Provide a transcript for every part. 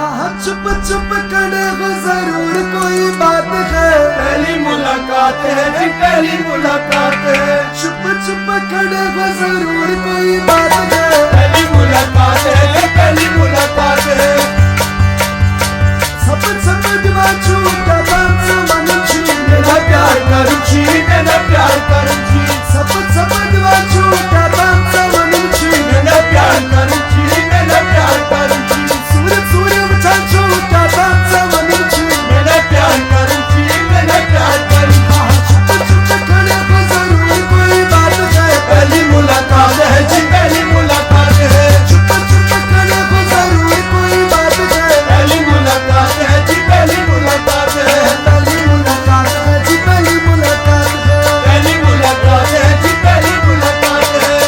हाँ चुप चुप करे हो जरूर कोई बात है, पहली मुलाकात है जी, पहली मुलाकात है। चुप चुप करे हो जरूर कोई बात है, पहली मुलाकात है जी, पहली मुलाकात है। सब समझवा छूटा बात मन छी, मेरा प्यार करूँ छी, मेरा प्यार करूँ छी। सब समझवा छूटा बात मन छी, मेरा प्यार करूँ छी, मेरा प्यार करूँ छी। सूरज सूर्य बचा छूटा बात मन छी, मेरा प्यार करूँ छी, मेरा प्यार करूँ छी। हाँ चुप चुप करे हो जरूर कोई बात है, पहली मुलाकात है जी, पहली मुलाकात है। चुप चुप करे हो जरूर कोई बात है, पहली मुलाकात है जी, पहली मुलाकात है। पहली मुलाकात है जी, पहली मुलाकात है। पहली मुलाकात है जी, पहली मुलाकात है।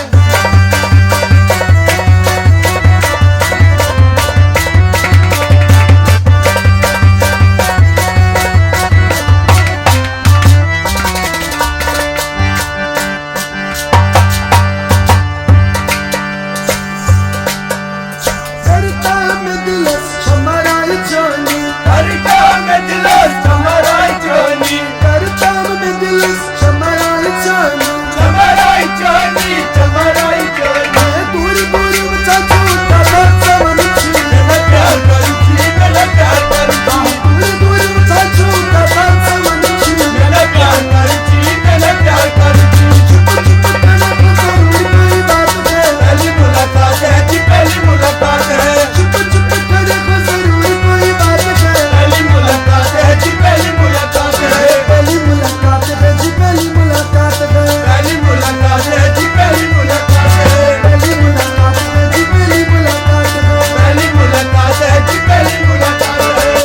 करता में दिलस हमारा जानी, करता में दिलस हमारा जानी, करता में दिलस हमारा जानी, हमारा जानी, हमारा जानी। मैं दूर दूर बचा छूटा बात मन छी, मेरा प्यार करूँ छी, मेरा प्यार करूँ छी। दूर दूर बचा छूटा बात मन छी, मेरा प्यार करूँ छी, मेरा प्यार करूँ छी। चुप चुप करे हो जरूर कोई बात है, पहली मुलाकात है जी, पहली मुलाकात है। चुप चुप करे हो जरूर कोई बात है, पहली मुलाकात है जी, पहली मुलाकात है। पहली मुलाकात है जी, पहली मुलाकात है। पहली मुलाकात है जी, पहली मुलाकात है। पहली मुलाकात है जी, पहली मुलाकात है। पहली मुलाकात है जी, पहली मुलाकात है।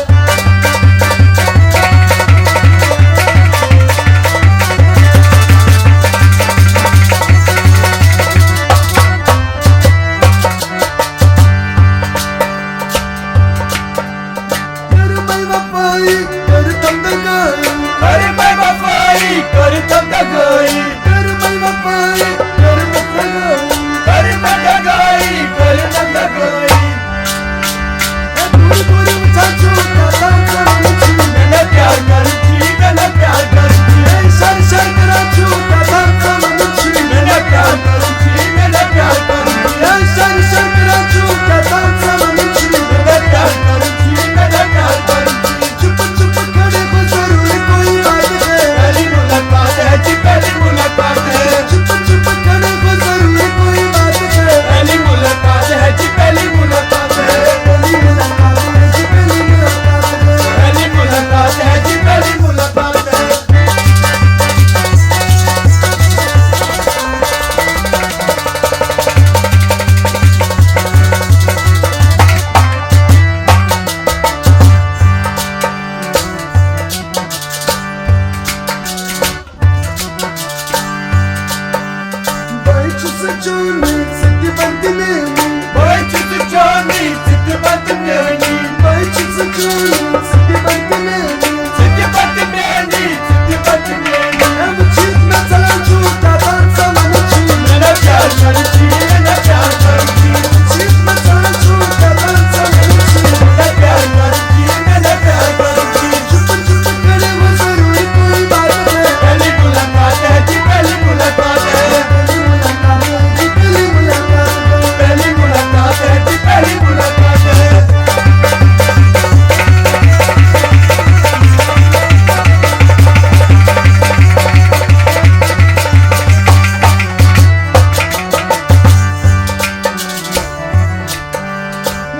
कर मैं वफाई कर तम गई, कर मैं वफाई कर तब तक गई, कर मैं वफाई कर तम गई। कर मैं गई, कर तब तक गई। दूर दूर बचा छूटा बात मन छी, मेरा प्यार करूँ छी, मेरा प्यार करूँ छी। शर शर करा छूटा बात मन छी, मेरा प्यार करूँ छी, मेरा प्यार करूँ छी। शर शर करा छूटा बात मन छी। मेरा प्यार करूँ छी, मेरा प्यार करूँ छी। चुप चुप करे हो जरूर कोई बात है, पहली मुलाकात है जी, पहली मुलाकात है। चुप चुप करे हो जरूर कोई बात है, पहली मुलाकात है जी, पहली मुलाकात है। पहली मुलाकात है जी, पहली मुलाकात है। पहली मुलाकात है जी, पहली मुलाकात है। बैठ से चोनी सिद्ध बंद में, बैठ से जानी सिद्ध बंद मेरी, बैठ से चोनी सिद्ध बंद में। सिद्ध बंद मेरी, सिद्ध बंद मेरी। अब चीत में चला छूटा बात मन छी, मेरा प्यार करूँ छी, मेरा प्यार करूँ छी। चीत में चला छूटा बात मन छी। मेरा प्यार करूँ छी, मेरा प्यार करूँ छी। चुप चुप करे वो जरूर कोई बात है, पहली मुलाकात है जी, पहली मुलाकात है। पहली मुलाकात है जी, पहली मुलाकात है। पहली मुलाकात है जी, पहली मुलाकात है।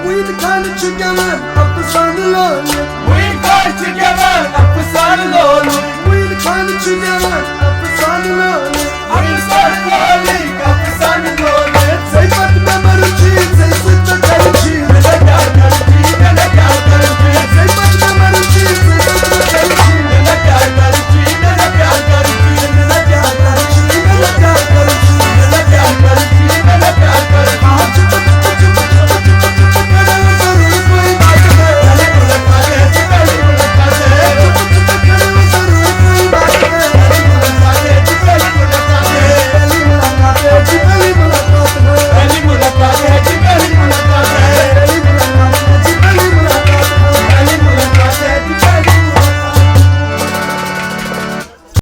We've got to get up, up the sun alone.